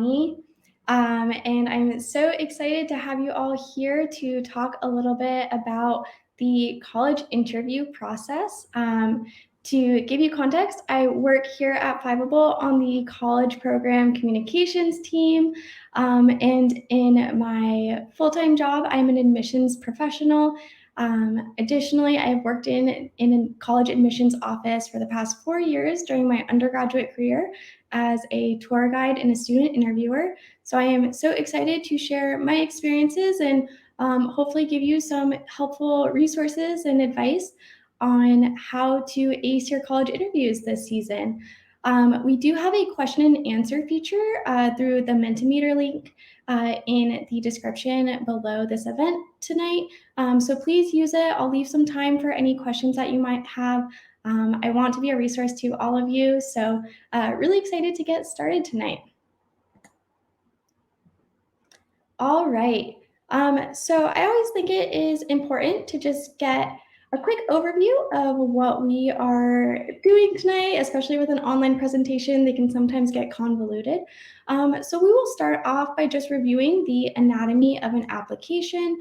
Bonnie. And I'm so excited to have you all here to talk a little bit about the college interview process. To give you context, I work here at Fiveable on the college program communications team. And in my full-time job, I'm an admissions professional. Additionally, I've worked in a college admissions office for the past 4 years during my undergraduate career as a tour guide and a student interviewer. So I am so excited to share my experiences and hopefully give you some helpful resources and advice on how to ace your college interviews this season. We do have a question and answer feature through the Mentimeter link in the description below this event tonight. So please use it. I'll leave some time for any questions that you might have. I want to be a resource to all of you. So really excited to get started tonight. All right. So I always think it is important to just get a quick overview of what we are doing tonight, especially with an online presentation. They can sometimes get convoluted. So we will start off by just reviewing the anatomy of an application,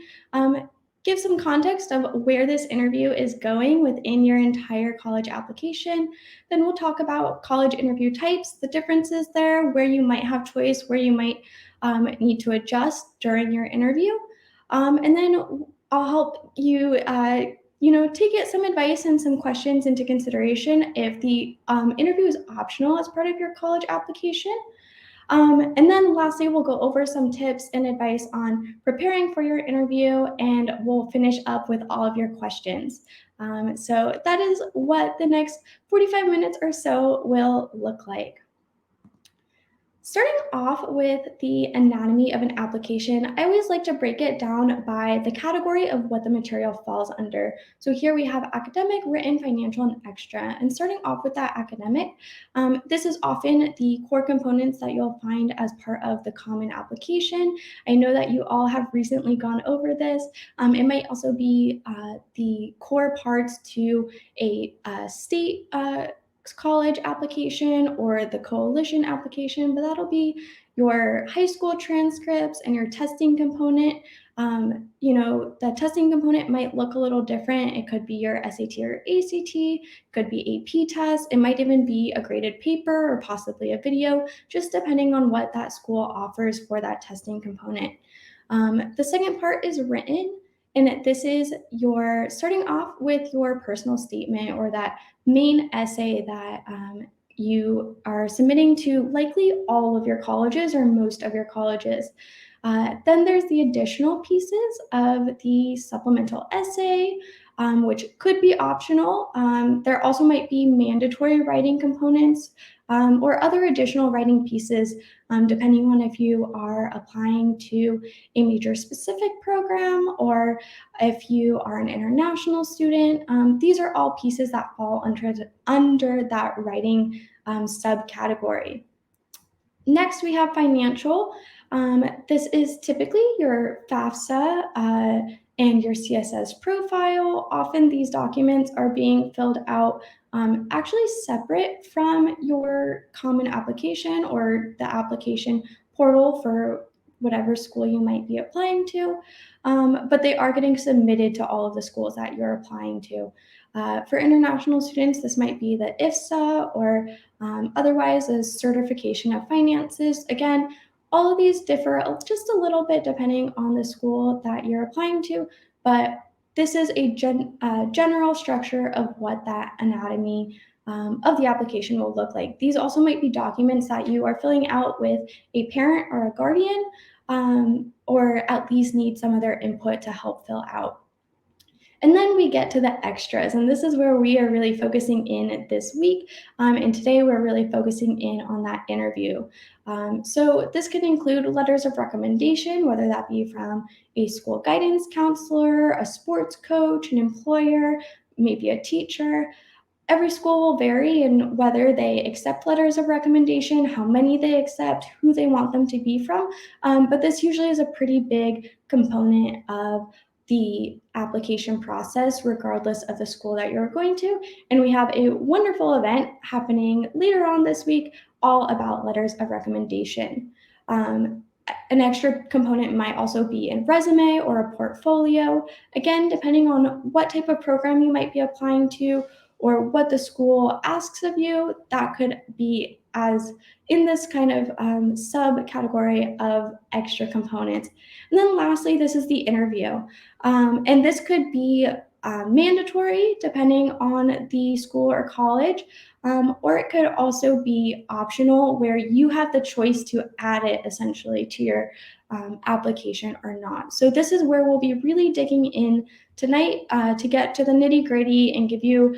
give some context of where this interview is going within your entire college application. Then we'll talk about college interview types, the differences there, where you might have choice, where you might need to adjust during your interview. And then I'll help you, take some advice and some questions into consideration if the interview is optional as part of your college application. And then lastly, we'll go over some tips and advice on preparing for your interview, and we'll finish up with all of your questions. So that is what the next 45 minutes or so will look like. Starting off with the anatomy of an application, I always like to break it down by the category of what the material falls under. So here we have academic, written, financial, and extra. And starting off with that academic, this is often the core components that you'll find as part of the common application. I know that you all have recently gone over this. It might also be the core parts to a state college application or the coalition application, but that'll be your high school transcripts and your testing component. The testing component might look a little different. It could be your SAT or ACT, could be AP test. It might even be a graded paper or possibly a video, just depending on what that school offers for that testing component. The second part is written. And this is your starting off with your personal statement or that main essay that you are submitting to likely all of your colleges or most of your colleges. Then there's the additional pieces of the supplemental essay, which could be optional. There also might be mandatory writing components or other additional writing pieces, depending on if you are applying to a major specific program or if you are an international student. These are all pieces that fall under that writing subcategory. Next, we have financial. This is typically your FAFSA and your CSS profile. Often these documents are being filled out actually separate from your common application or the application portal for whatever school you might be applying to, but they are getting submitted to all of the schools that you're applying to. For international students, this might be the IFSA or otherwise a certification of finances. Again, all of these differ just a little bit depending on the school that you're applying to, but this is a general structure of what that anatomy of the application will look like. These also might be documents that you are filling out with a parent or a guardian, or at least need some of their input to help fill out. And then we get to the extras, and this is where we are really focusing in this week. And today we're really focusing in on that interview. So this can include letters of recommendation, whether that be from a school guidance counselor, a sports coach, an employer, maybe a teacher. Every school will vary in whether they accept letters of recommendation, how many they accept, who they want them to be from. But this usually is a pretty big component of the application process, regardless of the school that you're going to. And we have a wonderful event happening later on this week, all about letters of recommendation. An extra component might also be in resume or a portfolio. Again, depending on what type of program you might be applying to or what the school asks of you, that could be as in this kind of subcategory of extra components. And then lastly, this is the interview. And this could be mandatory depending on the school or college, or it could also be optional where you have the choice to add it essentially to your application or not. So this is where we'll be really digging in tonight to get to the nitty gritty and give you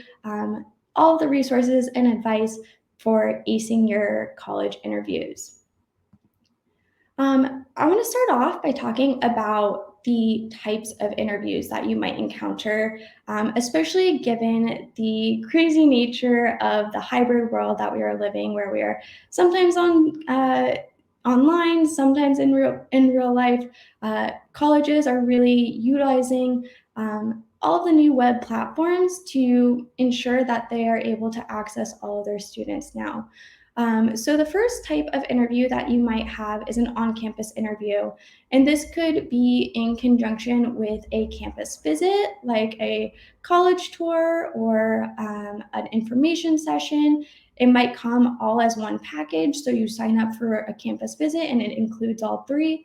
all the resources and advice for acing your college interviews. I want to start off by talking about the types of interviews that you might encounter, especially given the crazy nature of the hybrid world that we are living, where we are sometimes online, sometimes in real life. Colleges are really utilizing all of the new web platforms to ensure that they are able to access all of their students now. So the first type of interview that you might have is an on-campus interview. And this could be in conjunction with a campus visit, like a college tour or an information session. It might come all as one package. So you sign up for a campus visit and it includes all three.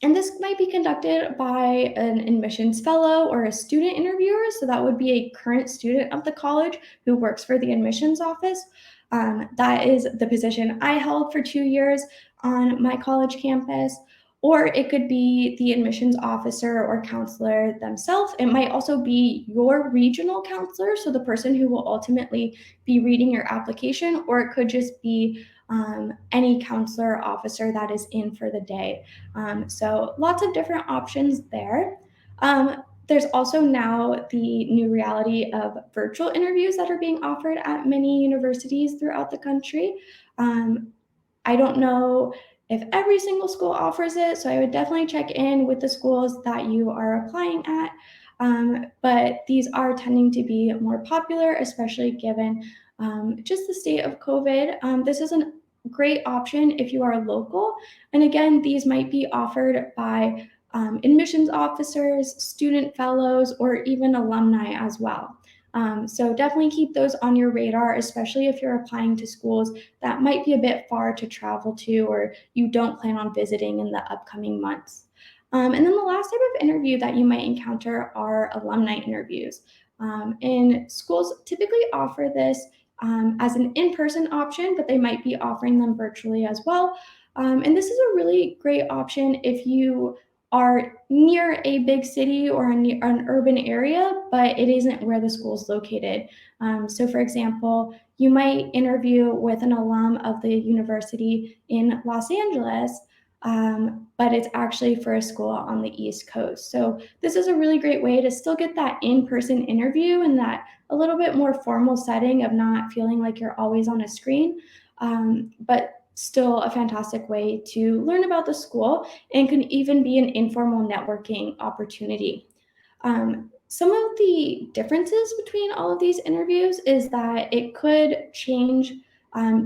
And this might be conducted by an admissions fellow or a student interviewer. So that would be a current student of the college who works for the admissions office. That is the position I held for 2 years on my college campus. Or it could be the admissions officer or counselor themselves. It might also be your regional counselor, so the person who will ultimately be reading your application, or it could just be any counselor or officer that is in for the day. So lots of different options there. There's also now the new reality of virtual interviews that are being offered at many universities throughout the country. I don't know if every single school offers it, so I would definitely check in with the schools that you are applying at. But these are tending to be more popular, especially given just the state of COVID. This is a great option if you are local. And again, these might be offered by admissions officers, student fellows, or even alumni as well. So definitely keep those on your radar, especially if you're applying to schools that might be a bit far to travel to or you don't plan on visiting in the upcoming months. And then the last type of interview that you might encounter are alumni interviews. And schools typically offer this as an in-person option, but they might be offering them virtually as well. And this is a really great option if you are near a big city or an urban area, but it isn't where the school is located. So, for example, you might interview with an alum of the university in Los Angeles, but it's actually for a school on the East Coast. So, this is a really great way to still get that in person interview and that a little bit more formal setting of not feeling like you're always on a screen, but still a fantastic way to learn about the school and can even be an informal networking opportunity. Some of the differences between all of these interviews is that it could change,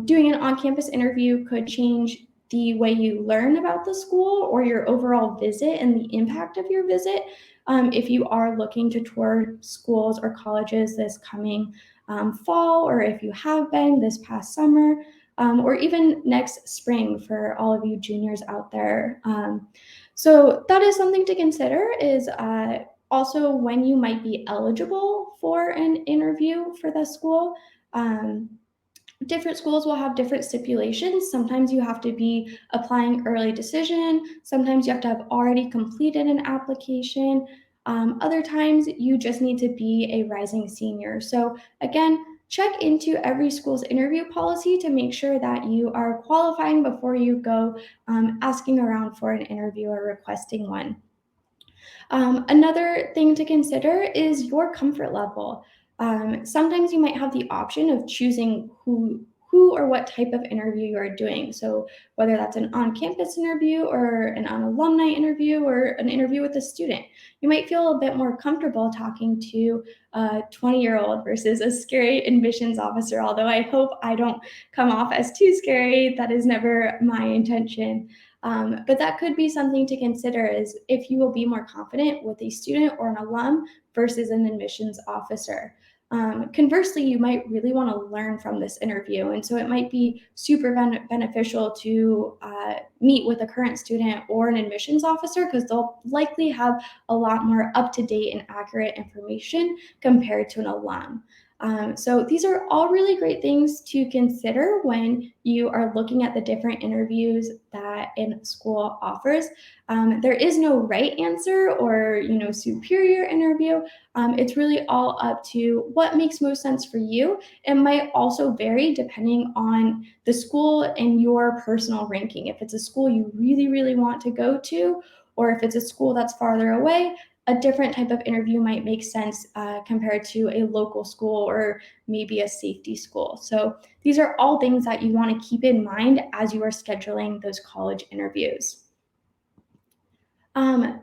doing an on campus interview could change the way you learn about the school or your overall visit and the impact of your visit. If you are looking to tour schools or colleges this coming fall, or if you have been this past summer, or even next spring for all of you juniors out there. So that is something to consider is also when you might be eligible for an interview for the school. Different schools will have different stipulations. Sometimes you have to be applying early decision. Sometimes you have to have already completed an application. Other times you just need to be a rising senior. So again, check into every school's interview policy to make sure that you are qualifying before you go asking around for an interview or requesting one. Another thing to consider is your comfort level. Sometimes you might have the option of choosing who or what type of interview you are doing. So whether that's an on-campus interview or an alumni interview or an interview with a student, you might feel a bit more comfortable talking to a 20-year-old versus a scary admissions officer. Although I hope I don't come off as too scary. That is never my intention. But that could be something to consider is if you will be more confident with a student or an alum versus an admissions officer. Conversely, you might really want to learn from this interview. And so it might be super beneficial to meet with a current student or an admissions officer because they'll likely have a lot more up to date and accurate information compared to an alum. So these are all really great things to consider when you are looking at the different interviews that a school offers. There is no right answer or superior interview. It's really all up to what makes most sense for you. It might also vary depending on the school and your personal ranking. If it's a school you really, really want to go to, or if it's a school that's farther away, a different type of interview might make sense compared to a local school or maybe a safety school. So these are all things that you want to keep in mind as you are scheduling those college interviews. The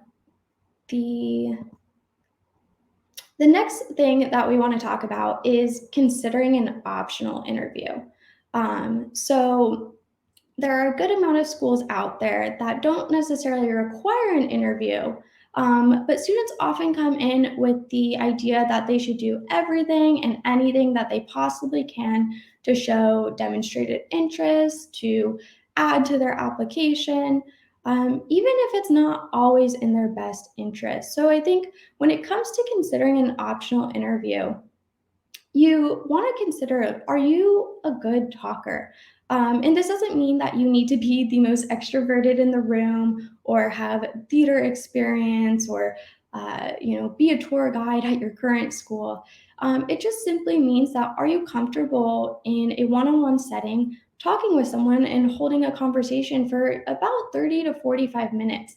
next thing that we want to talk about is considering an optional interview. So there are a good amount of schools out there that don't necessarily require an interview, but students often come in with the idea that they should do everything and anything that they possibly can to show demonstrated interest, to add to their application, even if it's not always in their best interest. So I think when it comes to considering an optional interview, you want to consider, are you a good talker? And this doesn't mean that you need to be the most extroverted in the room or have theater experience or be a tour guide at your current school. It just simply means that are you comfortable in a one-on-one setting talking with someone and holding a conversation for about 30 to 45 minutes,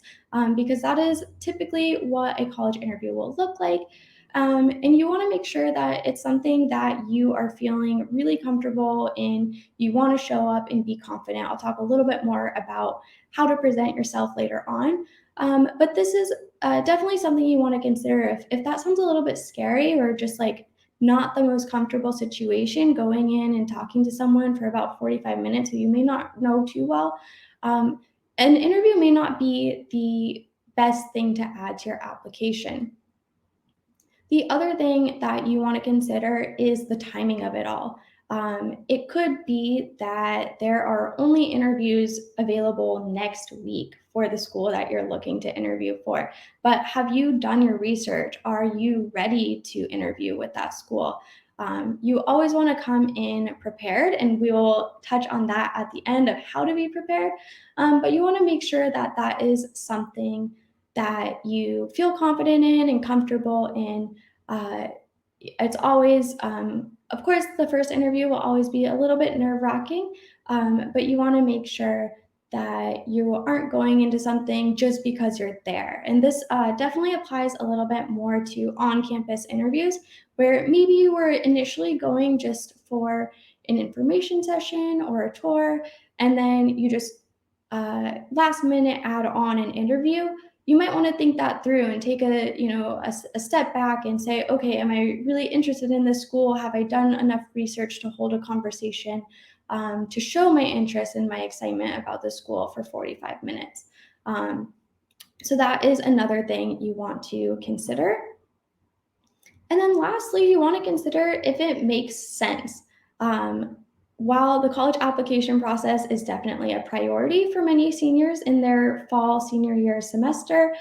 because that is typically what a college interview will look like. And you want to make sure that it's something that you are feeling really comfortable in. You want to show up and be confident. I'll talk a little bit more about how to present yourself later on. But this is definitely something you want to consider. If that sounds a little bit scary or just like not the most comfortable situation, going in and talking to someone for about 45 minutes who you may not know too well, an interview may not be the best thing to add to your application. The other thing that you want to consider is the timing of it all. It could be that there are only interviews available next week for the school that you're looking to interview for. But have you done your research? Are you ready to interview with that school? You always want to come in prepared, and we will touch on that at the end of how to be prepared. But you want to make sure that that is something that you feel confident in and comfortable in. It's always, of course, the first interview will always be a little bit nerve wracking, but you want to make sure that you aren't going into something just because you're there. And this definitely applies a little bit more to on campus interviews, where maybe you were initially going just for an information session or a tour, and then you just last minute add on an interview. You might want to think that through and take a step back and say, okay, am I really interested in this school? Have I done enough research to hold a conversation, to show my interest and my excitement about the school for 45 minutes? So that is another thing you want to consider. And then lastly, you want to consider if it makes sense. Um, while the college application process is definitely a priority for many seniors in their fall senior year semester,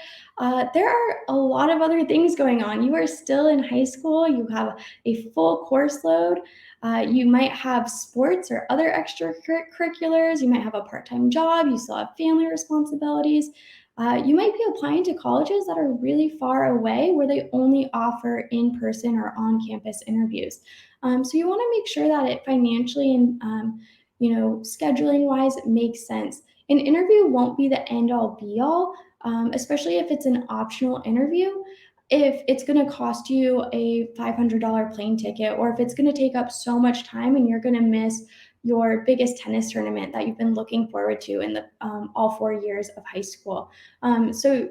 there are a lot of other things going on. You are still in high school, you have a full course load, you might have sports or other extracurriculars, you might have a part time job, you still have family responsibilities. You might be applying to colleges that are really far away where they only offer in-person or on-campus interviews. So you want to make sure that it financially and scheduling wise it makes sense. An interview won't be the end all be all, especially if it's an optional interview. If it's going to cost you a $500 plane ticket, or if it's going to take up so much time and you're going to miss your biggest tennis tournament that you've been looking forward to in the all 4 years of high school. So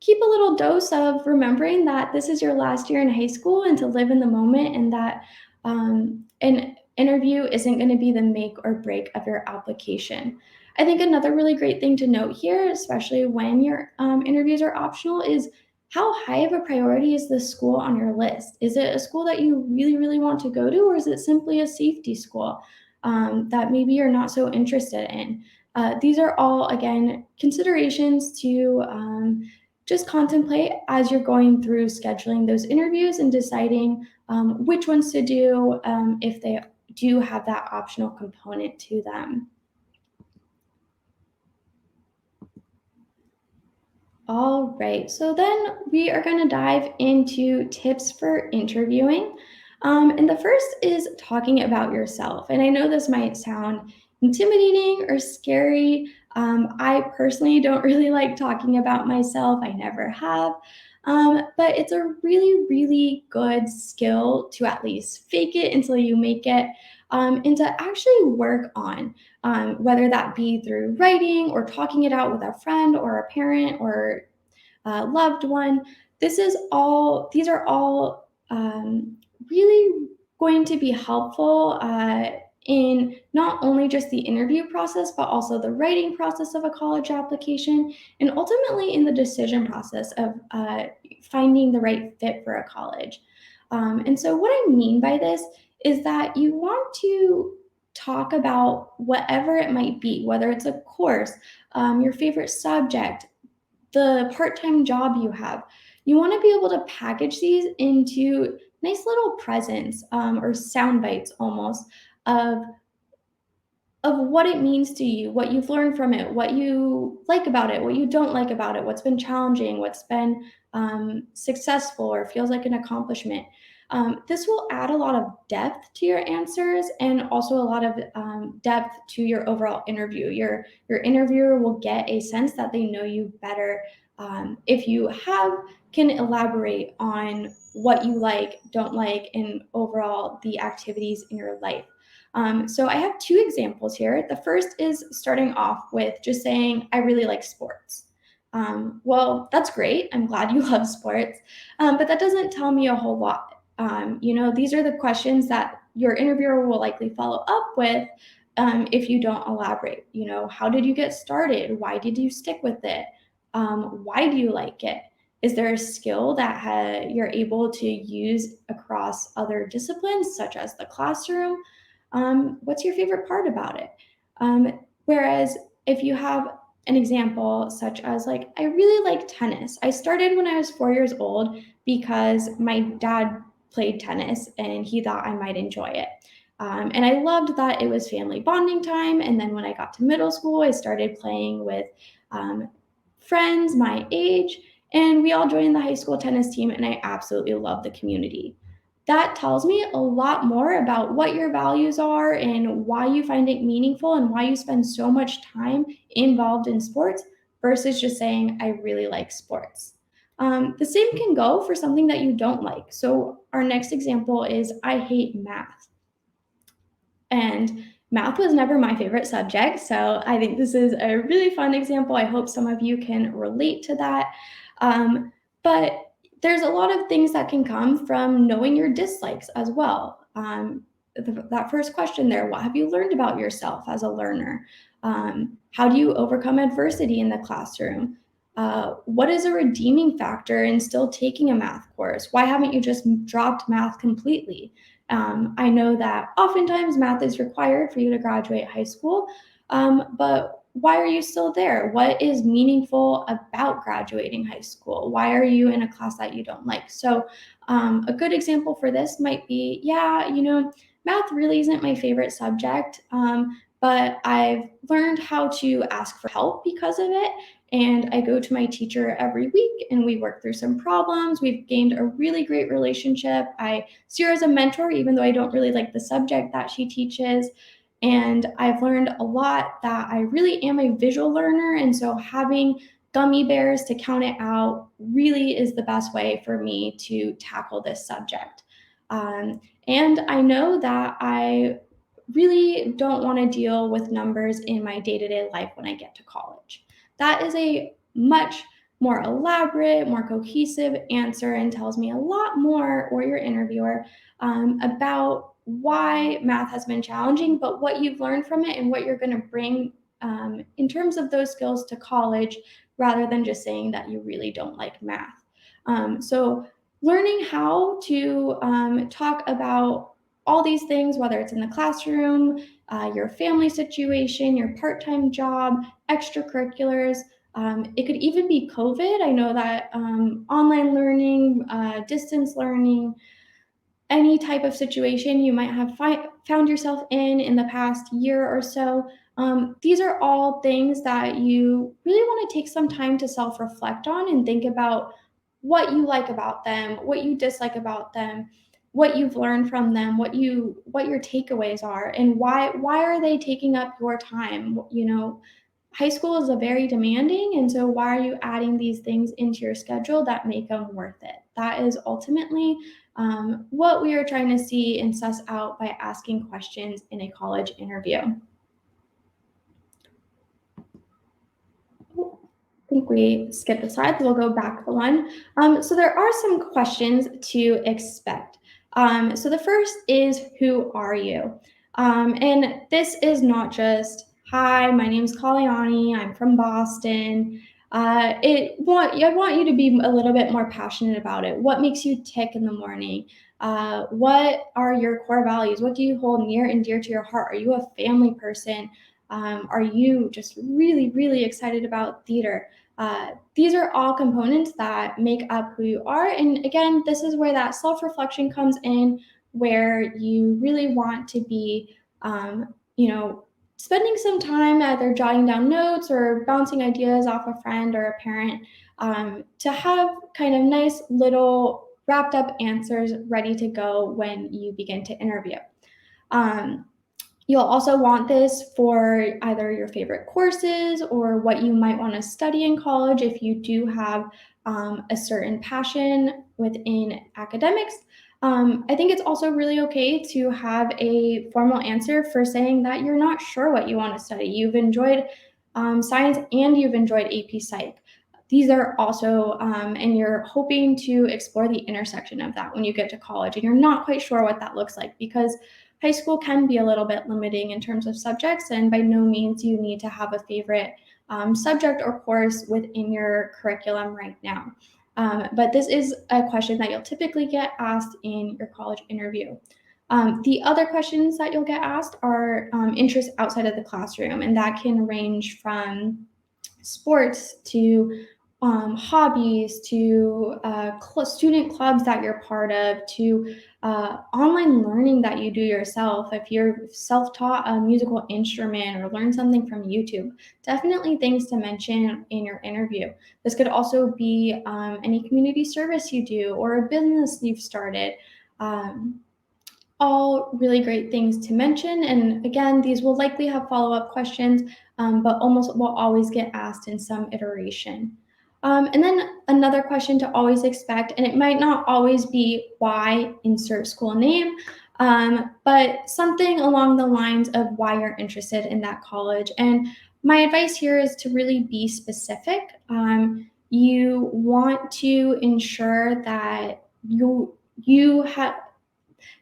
keep a little dose of remembering that this is your last year in high school and to live in the moment, and that an interview isn't going to be the make or break of your application. I think another really great thing to note here, especially when your interviews are optional, is how high of a priority is the school on your list? Is it a school that you really, really want to go to, or is it simply a safety school that maybe you're not so interested in? These are all, again, considerations to just contemplate as you're going through scheduling those interviews and deciding which ones to do if they do have that optional component to them. All right, so then we are going to dive into tips for interviewing. And the first is talking about yourself. And I know this might sound intimidating or scary. I personally don't really like talking about myself, I never have. But it's a really, really good skill to at least fake it until you make it, and to actually work on, whether that be through writing or talking it out with a friend or a parent or loved one. These are all really going to be helpful in not only just the interview process, but also the writing process of a college application, and ultimately in the decision process of finding the right fit for a college. And so, what I mean by this is that you want to talk about whatever it might be, whether it's a course, your favorite subject, the part-time job you have. You want to be able to package these into nice little presents, or sound bites almost of what it means to you, what you've learned from it, what you like about it, what you don't like about it, what's been challenging, what's been successful or feels like an accomplishment. This will add a lot of depth to your answers, and also a lot of depth to your overall interview. Your interviewer will get a sense that they know you better if you can elaborate on what you like, don't like, and overall the activities in your life. So I have two examples here. The first is starting off with just saying, I really like sports. Well, that's great. I'm glad you love sports. But that doesn't tell me a whole lot. These are the questions that your interviewer will likely follow up with if you don't elaborate. How did you get started? Why did you stick with it? Why do you like it? Is there a skill that you're able to use across other disciplines, such as the classroom? What's your favorite part about it? Whereas if you have an example such as, like, I really like tennis. I started when I was 4 years old because my dad played tennis and he thought I might enjoy it. And I loved that it was family bonding time. And then when I got to middle school, I started playing with um, friends my age, and we all joined the high school tennis team, and I absolutely love the community. That tells me a lot more about what your values are and why you find it meaningful and why you spend so much time involved in sports versus just saying, I really like sports. The same can go for something that you don't like. So, our next example is, I hate math. And math was never my favorite subject. So I think this is a really fun example. I hope some of you can relate to that. But there's a lot of things that can come from knowing your dislikes as well. That first question there, what have you learned about yourself as a learner? How do you overcome adversity in the classroom? What is a redeeming factor in still taking a math course? Why haven't you just dropped math completely? I know that oftentimes math is required for you to graduate high school, but why are you still there? What is meaningful about graduating high school? Why are you in a class that you don't like? So, a good example for this might be, yeah, math really isn't my favorite subject, but I've learned how to ask for help because of it. And I go to my teacher every week and we work through some problems. We've gained a really great relationship. I see her as a mentor, even though I don't really like the subject that she teaches. And I've learned a lot that I really am a visual learner. And so having gummy bears to count it out really is the best way for me to tackle this subject. And I know that I really don't want to deal with numbers in my day-to-day life when I get to college. That is a much more elaborate, more cohesive answer and tells me a lot more, or your interviewer, about why math has been challenging, but what you've learned from it and what you're going to bring in terms of those skills to college, rather than just saying that you really don't like math. So, learning how to talk about all these things, whether it's in the classroom, your family situation, your part time job, extracurriculars. It could even be COVID. I know that online learning, distance learning, any type of situation you might have found yourself in the past year or so. These are all things that you really want to take some time to self reflect on and think about what you like about them, what you dislike about them, what you've learned from them, what your takeaways are, and why are they taking up your time. High school is a very demanding, and so why are you adding these things into your schedule that make them worth it? That is ultimately what we are trying to see and suss out by asking questions in a college interview. I think we skipped a slide, so we'll go back to one. So there are some questions to expect. So the first is, who are you? And this is not just, hi, my name's Kalyani, I'm from Boston. I want you to be a little bit more passionate about it. What makes you tick in the morning? What are your core values? What do you hold near and dear to your heart? Are you a family person? Are you just really, really excited about theater? These are all components that make up who you are. And again, this is where that self reflection comes in, where you really want to be, spending some time either jotting down notes or bouncing ideas off a friend or a parent, to have kind of nice little wrapped up answers ready to go when you begin to interview. Um, You'll also want this for either your favorite courses or what you might want to study in college if you do have a certain passion within academics. I think it's also really okay to have a formal answer for saying that you're not sure what you want to study. You've enjoyed science and you've enjoyed AP Psych. These are also, and you're hoping to explore the intersection of that when you get to college, and you're not quite sure what that looks like, because high school can be a little bit limiting in terms of subjects, and by no means you need to have a favorite subject or course within your curriculum right now. But this is a question that you'll typically get asked in your college interview. The other questions that you'll get asked are interests outside of the classroom, and that can range from sports to hobbies to student clubs that you're part of to online learning that you do yourself. If you're self-taught a musical instrument or learn something from YouTube, definitely things to mention in your interview. This could also be any community service you do or a business you've started. All really great things to mention. And again, these will likely have follow-up questions, but almost will always get asked in some iteration. And then another question to always expect, and it might not always be why insert school name, but something along the lines of why you're interested in that college. And my advice here is to really be specific. You want to ensure that you have,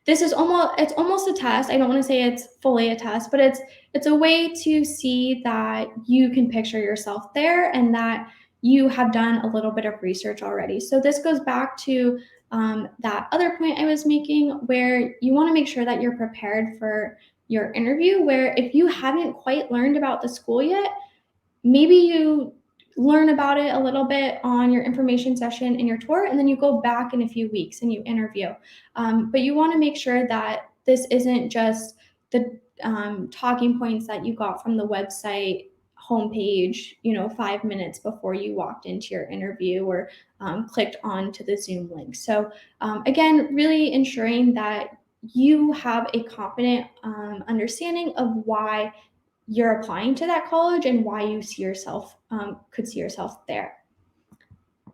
this is almost a test. I don't want to say it's fully a test, but it's a way to see that you can picture yourself there and that you have done a little bit of research already. So this goes back to that other point I was making, where you want to make sure that you're prepared for your interview, where if you haven't quite learned about the school yet, maybe you learn about it a little bit on your information session in your tour, and then you go back in a few weeks and you interview. But you want to make sure that this isn't just the talking points that you got from the website homepage, 5 minutes before you walked into your interview or clicked on to the Zoom link. So again, really ensuring that you have a confident understanding of why you're applying to that college and why you see yourself could see yourself there.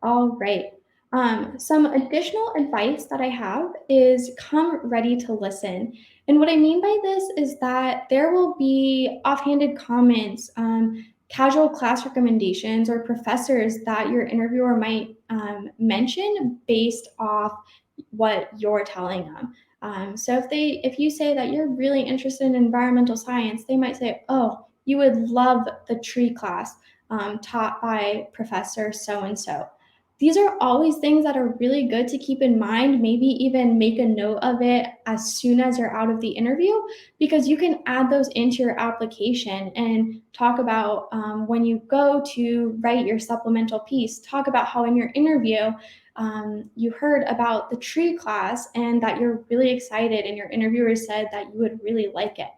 All right. Some additional advice that I have is come ready to listen. And what I mean by this is that there will be offhanded comments, casual class recommendations, or professors that your interviewer might mention based off what you're telling them. So if you say that you're really interested in environmental science, they might say, "Oh, you would love the tree class taught by Professor so and so." These are always things that are really good to keep in mind, maybe even make a note of it as soon as you're out of the interview, because you can add those into your application and talk about when you go to write your supplemental piece, talk about how in your interview you heard about the tree class and that you're really excited, and your interviewer said that you would really like it.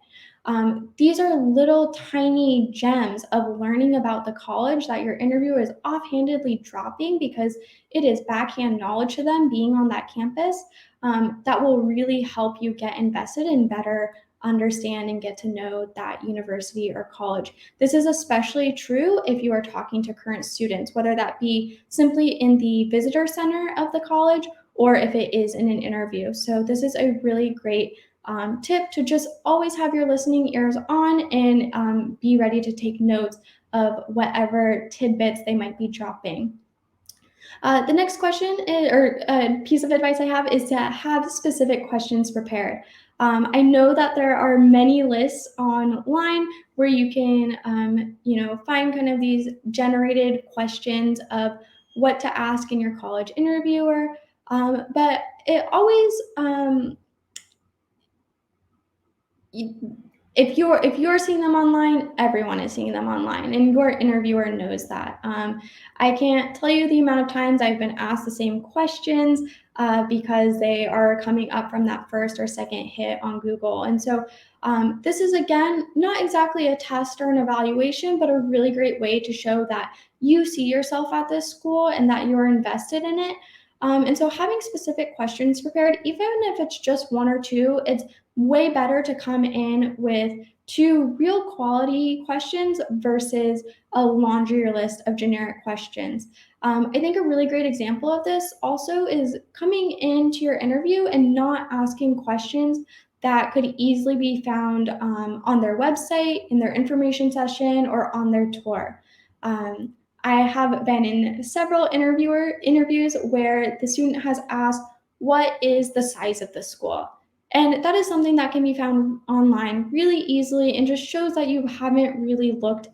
These are little tiny gems of learning about the college that your interviewer is offhandedly dropping because it is backhand knowledge to them being on that campus, that will really help you get invested and better understand and get to know that university or college. This is especially true if you are talking to current students, whether that be simply in the visitor center of the college or if it is in an interview. So, this is a really great tip to just always have your listening ears on and be ready to take notes of whatever tidbits they might be dropping. The next question or piece of advice I have is to have specific questions prepared. I know that there are many lists online where you can, find kind of these generated questions of what to ask in your college interviewer, but it always you, if you're seeing them online, everyone is seeing them online, and your interviewer knows that. I can't tell you the amount of times I've been asked the same questions because they are coming up from that first or second hit on Google. And so this is, again, not exactly a test or an evaluation, but a really great way to show that you see yourself at this school and that you're invested in it. And so having specific questions prepared, even if it's just one or two, it's way better to come in with two real quality questions versus a laundry list of generic questions. I think a really great example of this also is coming into your interview and not asking questions that could easily be found on their website, in their information session, or on their tour. Um, I have been in several interviews where the student has asked, "What is the size of the school?" And that is something that can be found online really easily and just shows that you haven't really looked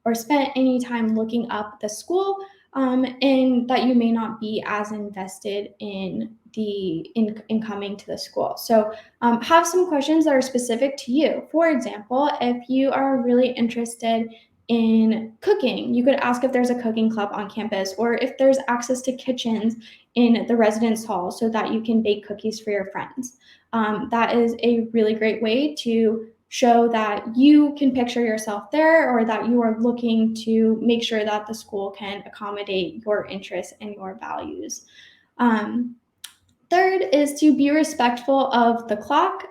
or spent any time looking up the school, and that you may not be as invested in coming to the school. So have some questions that are specific to you. For example, if you are really interested in cooking, you could ask if there's a cooking club on campus or if there's access to kitchens in the residence hall so that you can bake cookies for your friends. That is a really great way to show that you can picture yourself there or that you are looking to make sure that the school can accommodate your interests and your values. Um, Third is to be respectful of the clock.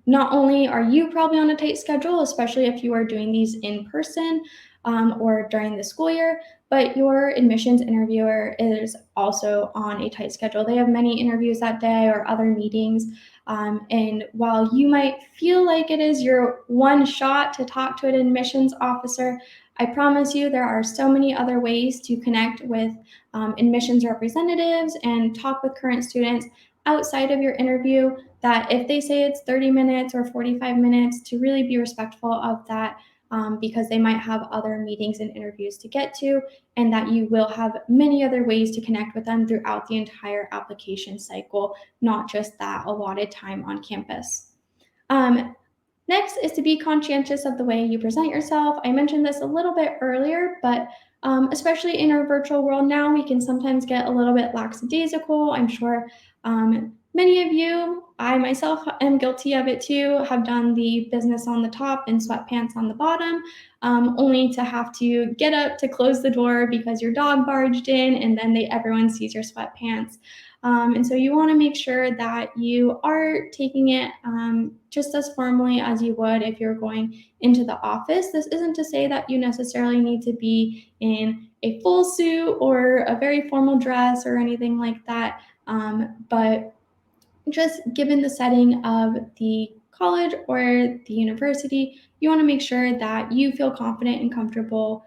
Not only are you probably on a tight schedule, especially if you are doing these in person or during the school year, but your admissions interviewer is also on a tight schedule. They have many interviews that day or other meetings. And while you might feel like it is your one shot to talk to an admissions officer, I promise you there are so many other ways to connect with admissions representatives and talk with current students outside of your interview, that if they say it's 30 minutes or 45 minutes, to really be respectful of that, because they might have other meetings and interviews to get to, and that you will have many other ways to connect with them throughout the entire application cycle, not just that allotted time on campus. Um, Next is to be conscientious of the way you present yourself. I mentioned this a little bit earlier, but especially in our virtual world now, we can sometimes get a little bit lackadaisical. I'm sure many of you, I myself am guilty of it too, have done the business on the top and sweatpants on the bottom, only to have to get up to close the door because your dog barged in and then everyone sees your sweatpants. And so you want to make sure that you are taking it just as formally as you would if you're going into the office. This isn't to say that you necessarily need to be in a full suit or a very formal dress or anything like that. But just given the setting of the college or the university, you want to make sure that you feel confident and comfortable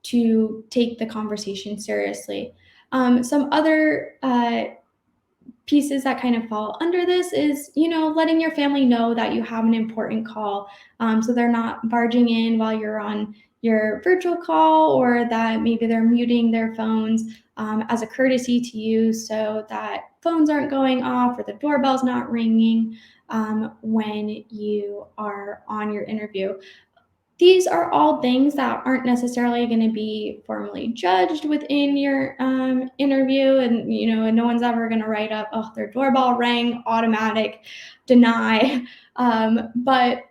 to take the conversation seriously. Some other pieces that kind of fall under this is, letting your family know that you have an important call. So they're not barging in while you're on your virtual call, or that maybe they're muting their phones as a courtesy to you so that phones aren't going off or the doorbell's not ringing when you are on your interview. These are all things that aren't necessarily going to be formally judged within your interview, and no one's ever going to write up, oh, their doorbell rang, automatic deny. But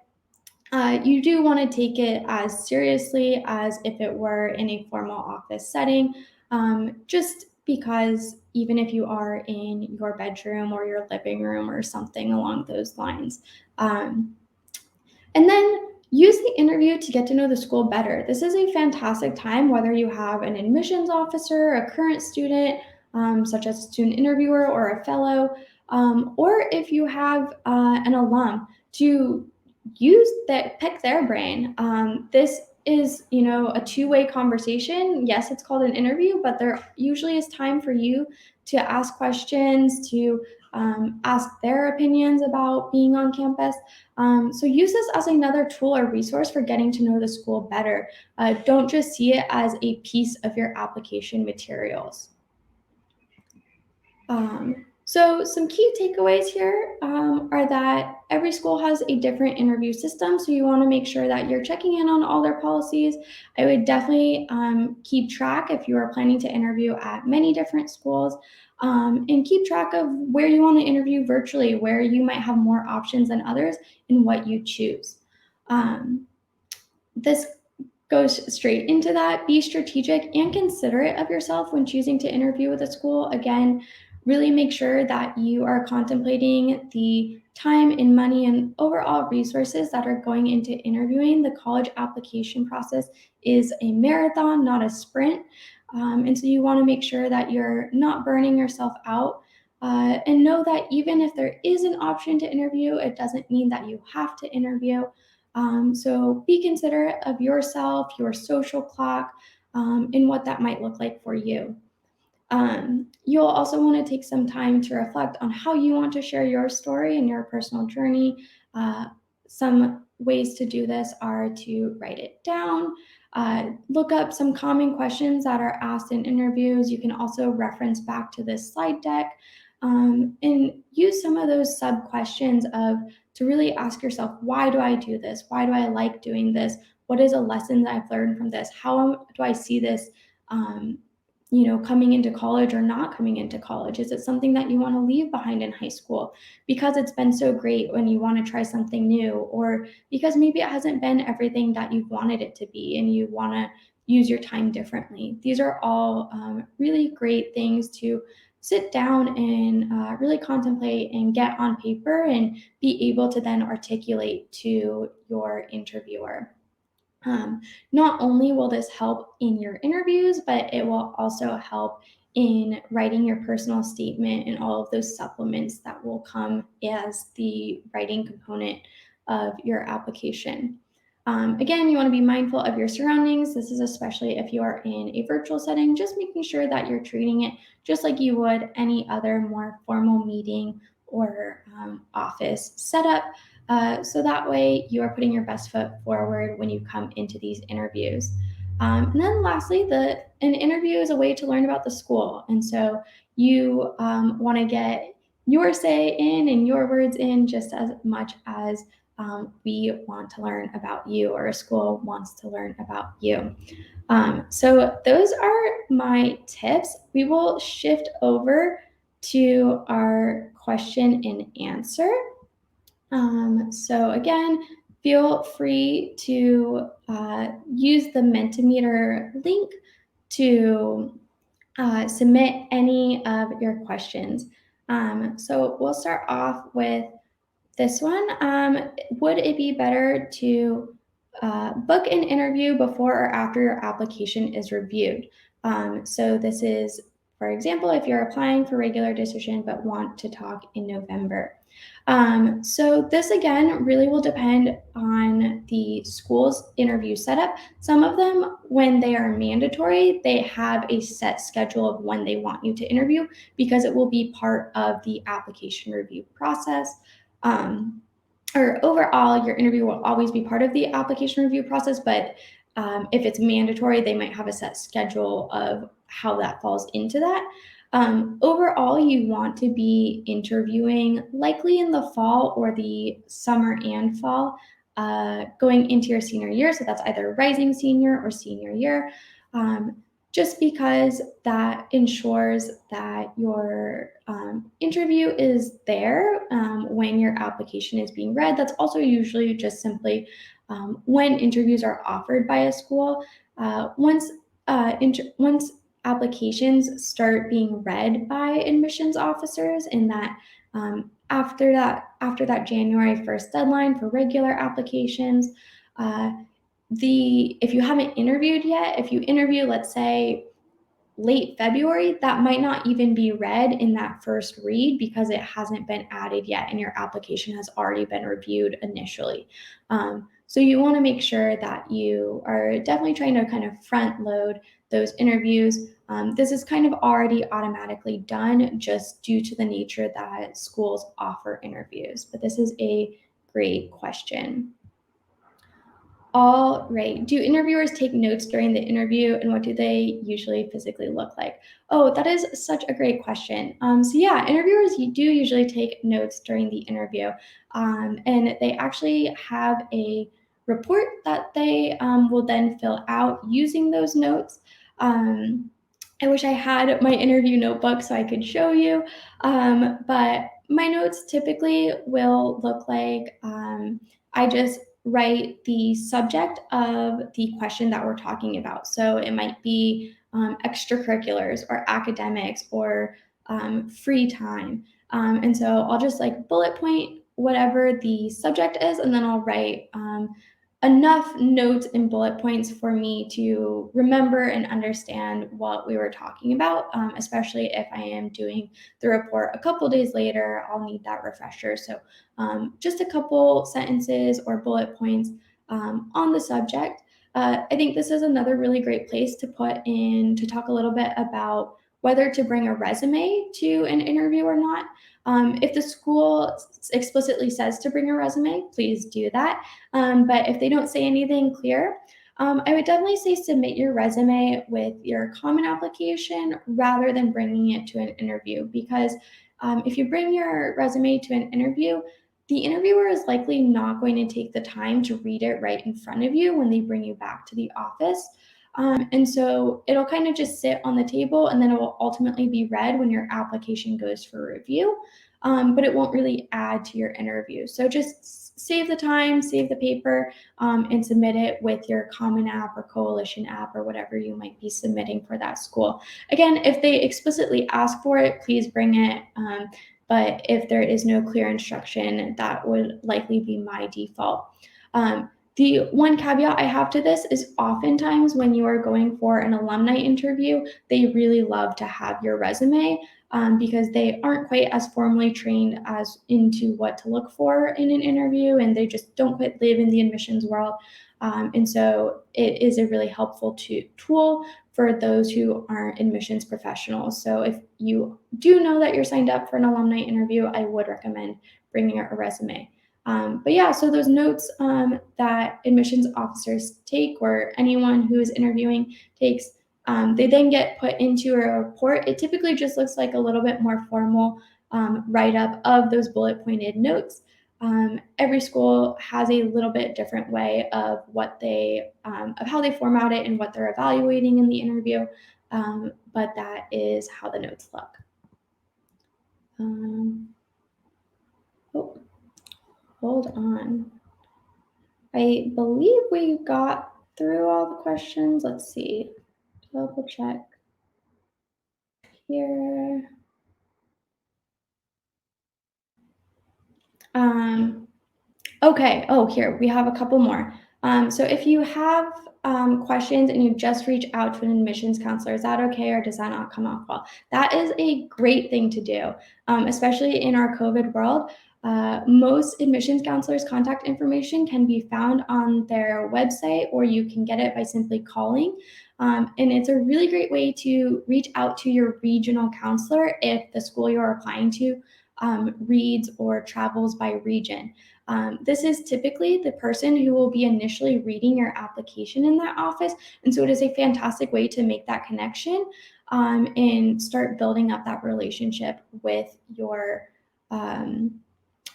you do want to take it as seriously as if it were in a formal office setting, just because even if you are in your bedroom or your living room or something along those lines. And then use the interview to get to know the school better. This is a fantastic time, whether you have an admissions officer, a current student, such as a student interviewer or a fellow, or if you have an alum, to use that, pick their brain. This is, a two-way conversation. Yes, it's called an interview, but there usually is time for you to ask questions, to ask their opinions about being on campus. So use this as another tool or resource for getting to know the school better. Don't just see it as a piece of your application materials. So some key takeaways here are that every school has a different interview system, so you want to make sure that you're checking in on all their policies. I would definitely keep track if you are planning to interview at many different schools, and keep track of where you want to interview virtually, where you might have more options than others, and what you choose. This goes straight into that. Be strategic and considerate of yourself when choosing to interview with a school. Again, really make sure that you are contemplating the time and money and overall resources that are going into interviewing. The college application process is a marathon, not a sprint. And so you want to make sure that you're not burning yourself out. And know that even if there is an option to interview, it doesn't mean that you have to interview. So be considerate of yourself, your social clock, and what that might look like for you. You'll also want to take some time to reflect on how you want to share your story and your personal journey. Some ways to do this are to write it down, look up some common questions that are asked in interviews. You can also reference back to this slide deck, and use some of those sub questions to really ask yourself, why do I do this? Why do I like doing this? What is a lesson that I've learned from this? How do I see this, coming into college or not coming into college? Is it something that you want to leave behind in high school because it's been so great when you want to try something new, or because maybe it hasn't been everything that you've wanted it to be and you want to use your time differently? These are all really great things to sit down and really contemplate and get on paper and be able to then articulate to your interviewer. Not only will this help in your interviews, but it will also help in writing your personal statement and all of those supplements that will come as the writing component of your application. Again, you want to be mindful of your surroundings. This is especially if you are in a virtual setting, just making sure that you're treating it just like you would any other more formal meeting or office setup. So that way you are putting your best foot forward when you come into these interviews. And then lastly, an interview is a way to learn about the school. And so you want to get your say in and your words in just as much as we want to learn about you, or a school wants to learn about you. So those are my tips. We will shift over to our question and answer. So again, feel free to use the Mentimeter link to submit any of your questions. So we'll start off with this one. Would it be better to book an interview before or after your application is reviewed? So this is, for example, if you're applying for regular decision but want to talk in November. So this again really will depend on the school's interview setup. Some of them, when they are mandatory, they have a set schedule of when they want you to interview because it will be part of the application review process. Um, or overall, your interview will always be part of the application review process, but if it's mandatory, they might have a set schedule of how that falls into that. Overall, you want to be interviewing likely in the fall or the summer and fall, going into your senior year. So that's either rising senior or senior year. Um, just because that ensures that your interview is there when your application is being read. That's also usually just simply when interviews are offered by a school. Once applications start being read by admissions officers, and that after that January 1st deadline for regular applications, uh, if you haven't interviewed yet, if you interview, let's say late February, that might not even be read in that first read because it hasn't been added yet and your application has already been reviewed initially. So you want to make sure that you are definitely trying to kind of front load those interviews. This is kind of already automatically done just due to the nature that schools offer interviews. But this is a great question. All right. Do interviewers take notes during the interview, and what do they usually physically look like? Oh, that is such a great question. So yeah, interviewers do usually take notes during the interview, and they actually have a report that they will then fill out using those notes. Um, I wish I had my interview notebook so I could show you, but my notes typically will look like I just write the subject of the question that we're talking about. So it might be extracurriculars or academics or free time. And so I'll just like bullet point whatever the subject is, and then I'll write enough notes and bullet points for me to remember and understand what we were talking about, especially if I am doing the report a couple days later, I'll need that refresher. So just a couple sentences or bullet points on the subject. I think this is another really great place to put in to talk a little bit about whether to bring a resume to an interview or not. If the school explicitly says to bring a resume, please do that. But if they don't say anything clear, I would definitely say submit your resume with your common application rather than bringing it to an interview because if you bring your resume to an interview, the interviewer is likely not going to take the time to read it right in front of you when they bring you back to the office. And so it'll kind of just sit on the table and then it will ultimately be read when your application goes for review, but it won't really add to your interview. So just save the time, save the paper, and submit it with your Common App or Coalition app or whatever you might be submitting for that school. Again, if they explicitly ask for it, please bring it. But if there is no clear instruction, that would likely be my default. The one caveat I have to this is oftentimes when you are going for an alumni interview, they really love to have your resume because they aren't quite as formally trained as into what to look for in an interview, and they just don't quite live in the admissions world. And so it is a really helpful tool for those who aren't admissions professionals. So if you do know that you're signed up for an alumni interview, I would recommend bringing a resume. But yeah, so those notes that admissions officers take or anyone who is interviewing takes, they then get put into a report. It typically just looks like a little bit more formal write-up of those bullet pointed notes. Every school has a little bit different way of of how they format it and what they're evaluating in the interview, but that is how the notes look. Oh, hold on. I believe we got through all the questions. Let's see. Double check. here. Um, Okay. Oh, here we have a couple more. So if you have questions and you just reach out to an admissions counselor, is that okay, or does that not come off well? That is a great thing to do, especially in our COVID world. Most admissions counselors' contact information can be found on their website, or you can get it by simply calling. And it's a really great way to reach out to your regional counselor if the school you're applying to reads or travels by region. This is typically the person who will be initially reading your application in that office. And so it is a fantastic way to make that connection and start building up that relationship um,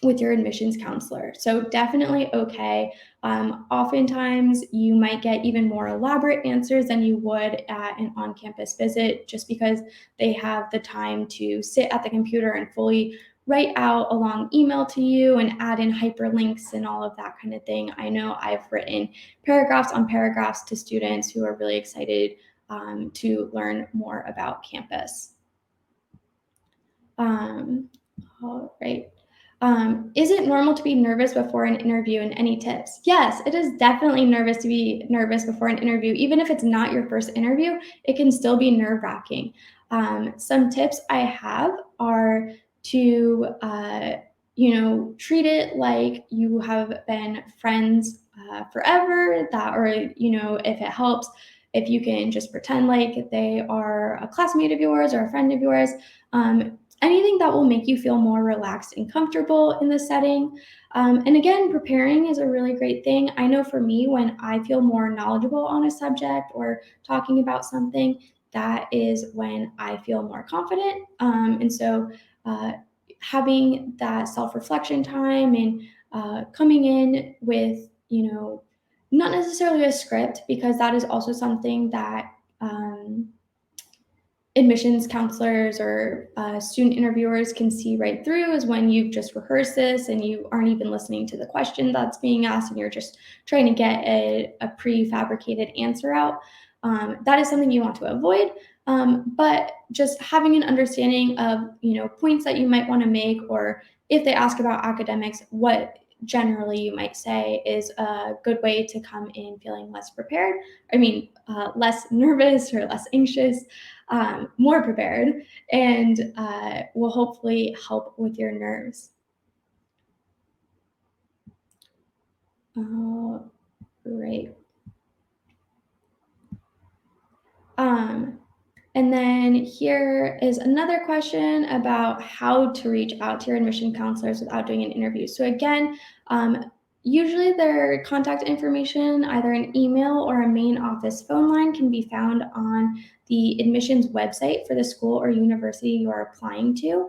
with your admissions counselor. So definitely okay. Oftentimes you might get even more elaborate answers than you would at an on-campus visit just because they have the time to sit at the computer and fully write out a long email to you and add in hyperlinks and all of that kind of thing. I know I've written paragraphs on paragraphs to students who are really excited to learn more about campus. Um, all right. Is it normal to be nervous before an interview, and any tips? Yes, it is definitely nervous to be nervous before an interview. Even if it's not your first interview, it can still be nerve wracking. Some tips I have are to, treat it like you have been friends forever, that, or, if it helps, if you can just pretend like they are a classmate of yours or a friend of yours. Anything that will make you feel more relaxed and comfortable in the setting. And again, preparing is a really great thing. I know for me, when I feel more knowledgeable on a subject or talking about something, that is when I feel more confident. And so, having that self reflection time and coming in with, not necessarily a script, because that is also something that admissions counselors or student interviewers can see right through, is when you've just rehearsed this and you aren't even listening to the question that's being asked and you're just trying to get a prefabricated answer out. That is something you want to avoid. But just having an understanding of, points that you might want to make, or if they ask about academics, what generally you might say, is a good way to come in feeling less prepared. Less nervous or less anxious, more prepared, and will hopefully help with your nerves. All right. Um, And then here is another question about how to reach out to your admission counselors without doing an interview. So again, usually their contact information, either an email or a main office phone line, can be found on the admissions website for the school or university you are applying to.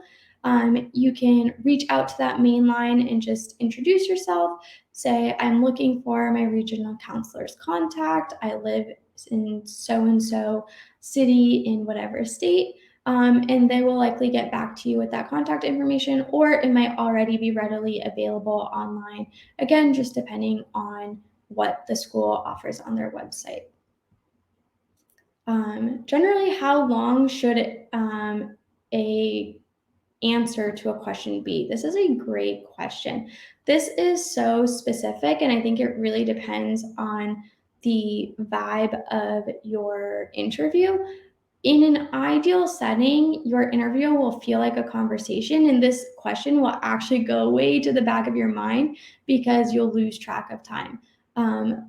You can reach out to that main line and just introduce yourself. Say, I'm looking for my regional counselor's contact. I live in so and so city in whatever state. And they will likely get back to you with that contact information, or it might already be readily available online. Again, just depending on what the school offers on their website. Generally, how long should a answer to a question be? This is a great question. This is so specific, and I think it really depends on the vibe of your interview. In an ideal setting, your interview will feel like a conversation, and this question will actually go way to the back of your mind because you'll lose track of time.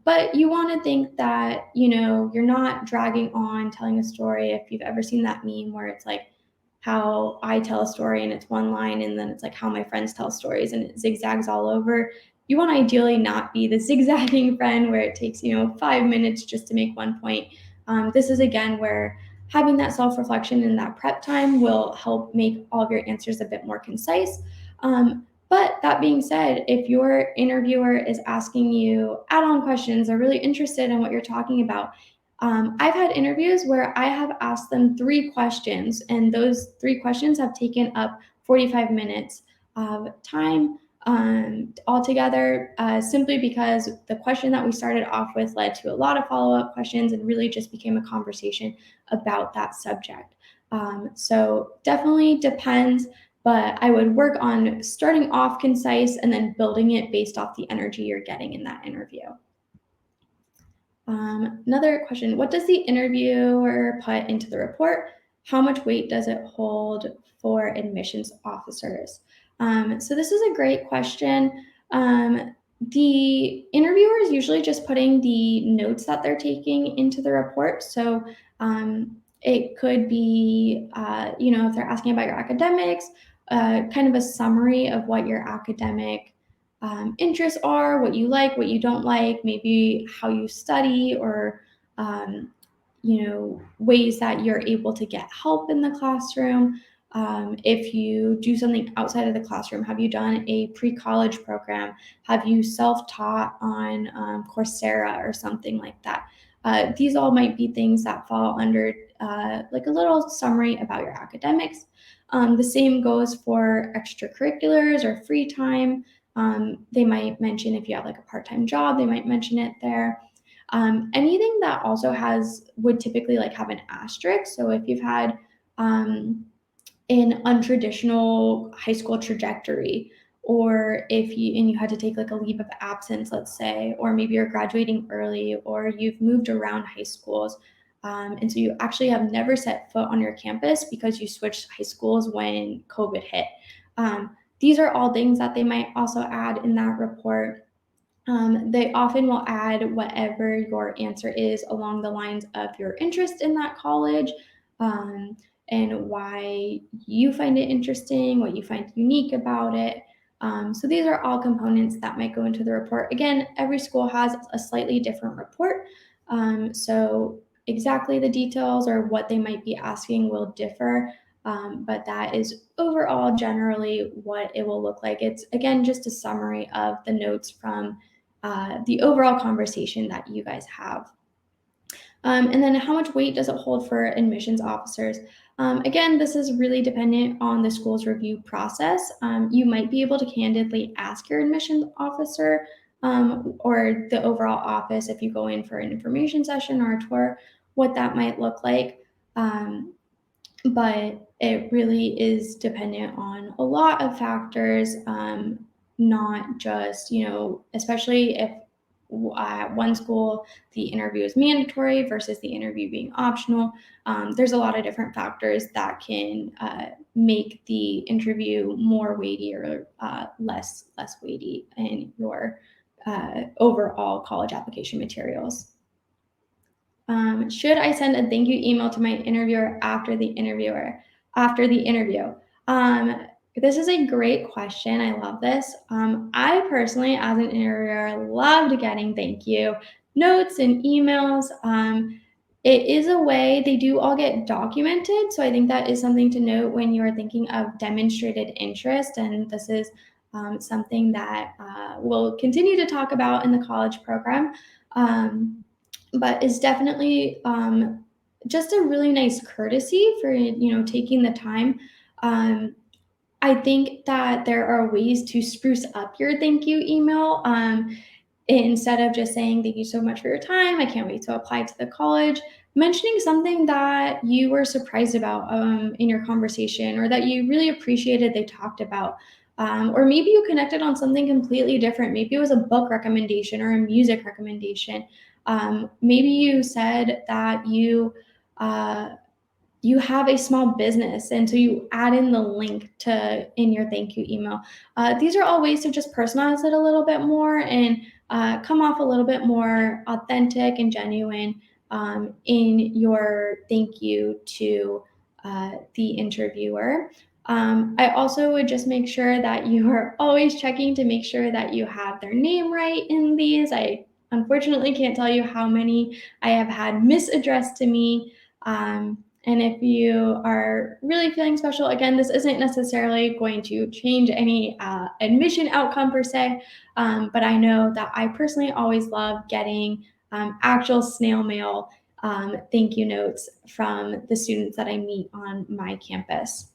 But you want to think that, you're not dragging on telling a story. If you've ever seen that meme where it's like how I tell a story and it's one line, and then it's like how my friends tell stories and it zigzags all over. You want to ideally not be the zigzagging friend where it takes, 5 minutes just to make one point. This is again where having that self reflection and that prep time will help make all of your answers a bit more concise. But that being said, if your interviewer is asking you add on questions, they're really interested in what you're talking about. I've had interviews where I have asked them 3 questions, and those 3 questions have taken up 45 minutes of time. altogether, simply because the question that we started off with led to a lot of follow-up questions and really just became a conversation about that subject. So definitely depends, but I would work on starting off concise and then building it based off the energy you're getting in that interview. Another question, what does the interviewer put into the report? How much weight does it hold for admissions officers? So this is a great question. The interviewer is usually just putting the notes that they're taking into the report. So it could be, if they're asking about your academics, kind of a summary of what your academic interests are, what you like, what you don't like, maybe how you study, or ways that you're able to get help in the classroom. If you do something outside of the classroom, have you done a pre-college program? Have you self-taught on Coursera or something like that? These all might be things that fall under like a little summary about your academics. The same goes for extracurriculars or free time. They might mention if you have like a part-time job, they might mention it there. Anything that also would typically like have an asterisk. So if you've had an untraditional high school trajectory, or if you had to take like a leave of absence, let's say, or maybe you're graduating early, or you've moved around high schools, and so you actually have never set foot on your campus because you switched high schools when COVID hit. These are all things that they might also add in that report. They often will add whatever your answer is along the lines of your interest in that college, and why you find it interesting, what you find unique about it. So these are all components that might go into the report. Again, every school has a slightly different report. So exactly the details or what they might be asking will differ. But that is overall generally what it will look like. It's again just a summary of the notes from the overall conversation that you guys have. And then how much weight does it hold for admissions officers? Again, this is really dependent on the school's review process. You might be able to candidly ask your admissions officer or the overall office if you go in for an information session or a tour, what that might look like. But it really is dependent on a lot of factors, not just, especially if at one school the interview is mandatory versus the interview being optional. There's a lot of different factors that can make the interview more weighty or less weighty in your overall college application materials. Should I send a thank you email to my interviewer after the interview? This is a great question. I love this. I personally, as an interviewer, loved getting thank you notes and emails. It is a way they do all get documented. So I think that is something to note when you are thinking of demonstrated interest. And this is something that we'll continue to talk about in the college program. But is definitely just a really nice courtesy for taking the time. I think that there are ways to spruce up your thank you email, instead of just saying thank you so much for your time, I can't wait to apply to the college. Mentioning something that you were surprised about in your conversation, or that you really appreciated they talked about. Or maybe you connected on something completely different. Maybe it was a book recommendation or a music recommendation. Maybe you said that you have a small business, and so you add in the link to in your thank you email. These are all ways to just personalize it a little bit more and come off a little bit more authentic and genuine in your thank you to the interviewer. I also would just make sure that you are always checking to make sure that you have their name right in these. I unfortunately can't tell you how many I have had misaddressed to me. And if you are really feeling special, again, this isn't necessarily going to change any admission outcome per se, but I know that I personally always love getting actual snail mail thank you notes from the students that I meet on my campus.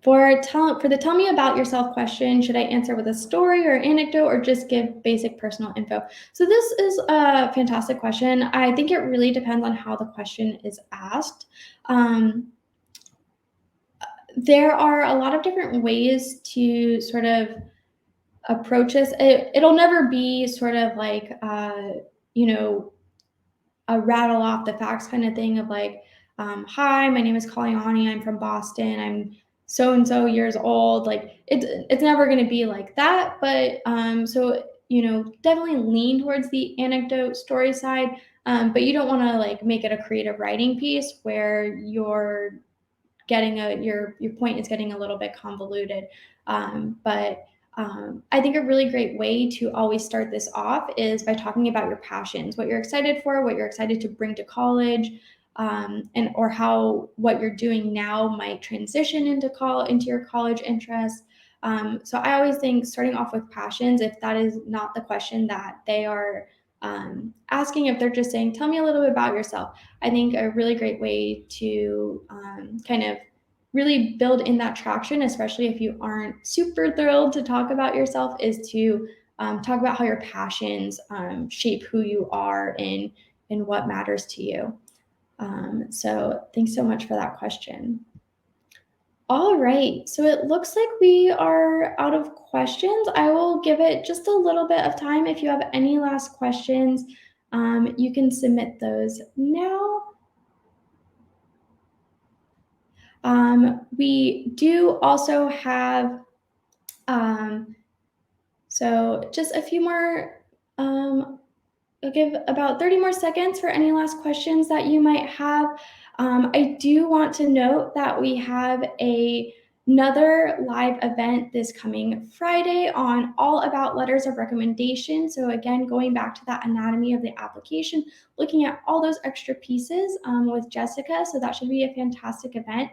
For the tell me about yourself question, should I answer with a story or anecdote or just give basic personal info? So this is a fantastic question. I think it really depends on how the question is asked. Um, there are a lot of different ways to sort of approach this. It'll never be sort of like, you know, a rattle off the facts kind of thing of like, hi, my name is Kalyani. I'm from Boston. I'm so and so years old. Like it's never going to be like that. But so definitely lean towards the anecdote story side. But you don't want to like make it a creative writing piece where you're getting your point is getting a little bit convoluted. But I think a really great way to always start this off is by talking about your passions, what you're excited for, what you're excited to bring to college, and or how what you're doing now might transition into your college interests. So I always think starting off with passions, if that is not the question that they are asking, if they're just saying, "Tell me a little bit about yourself," I think a really great way to kind of really build in that traction, especially if you aren't super thrilled to talk about yourself, is to talk about how your passions shape who you are and what matters to you. So thanks so much for that question. All right, so it looks like we are out of questions. I will give it just a little bit of time. If you have any last questions, you can submit those now. We do also have, so just a few more, I'll give about 30 more seconds for any last questions that you might have. I do want to note that we have another live event this coming Friday on all about letters of recommendation. So again, going back to that anatomy of the application, looking at all those extra pieces with Jessica. So that should be a fantastic event.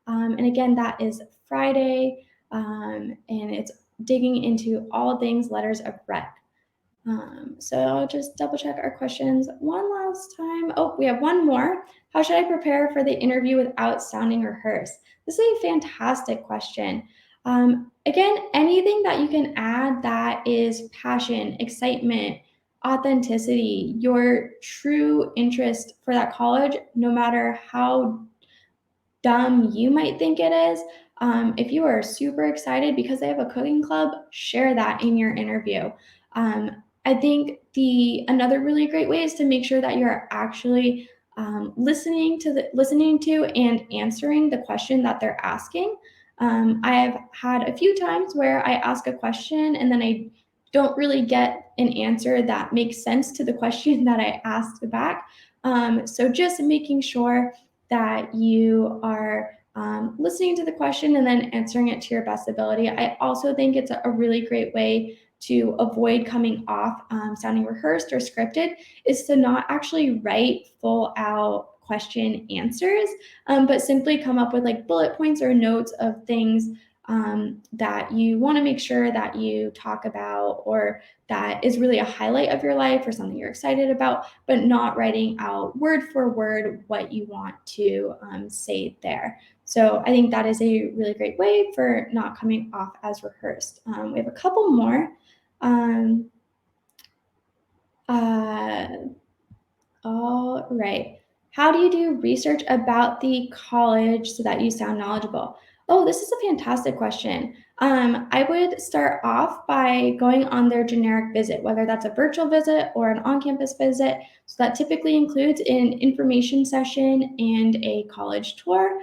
And again, that is Friday, and it's digging into all things letters of rec. So I'll just double check our questions one last time. Oh, we have one more. How should I prepare for the interview without sounding rehearsed? This is a fantastic question. Again, anything that you can add that is passion, excitement, authenticity, your true interest for that college, no matter how dumb you might think it is. If you are super excited because they have a cooking club, share that in your interview. I think another really great way is to make sure that you're actually listening to and answering the question that they're asking. I've had a few times where I ask a question and then I don't really get an answer that makes sense to the question that I asked back. So just making sure that you are listening to the question and then answering it to your best ability. I also think it's a really great way to avoid coming off sounding rehearsed or scripted is to not actually write full out question answers, but simply come up with like bullet points or notes of things that you want to make sure that you talk about or that is really a highlight of your life or something you're excited about, but not writing out word for word what you want to say there. So I think that is a really great way for not coming off as rehearsed. We have a couple more. Uh, all right. How do you do research about the college so that you sound knowledgeable? Oh, this is a fantastic question. I would start off by going on their generic visit, whether that's a virtual visit or an on campus visit. So that typically includes an information session and a college tour.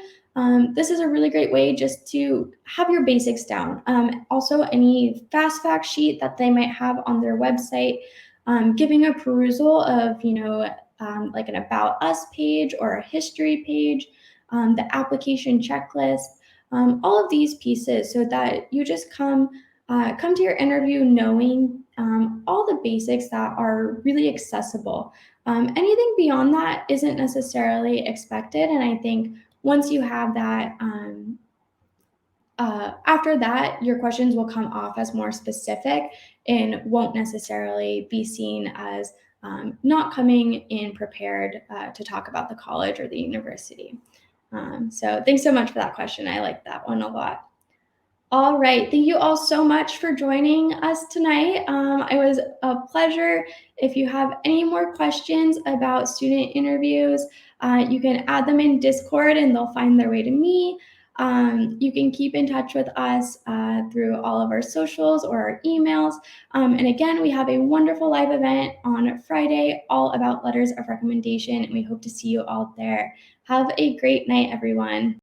This is a really great way just to have your basics down. Also, any fast fact sheet that they might have on their website, giving a perusal of, like an About Us page or a history page, the application checklist, all of these pieces so that you just come to your interview knowing all the basics that are really accessible. Anything beyond that isn't necessarily expected, and I think once you have that, after that, your questions will come off as more specific and won't necessarily be seen as not coming in prepared to talk about the college or the university. So thanks so much for that question. I like that one a lot. All right. Thank you all so much for joining us tonight. It was a pleasure. If you have any more questions about student interviews, you can add them in Discord and they'll find their way to me. You can keep in touch with us through all of our socials or our emails. And again, we have a wonderful live event on Friday all about letters of recommendation, and we hope to see you all there. Have a great night, everyone.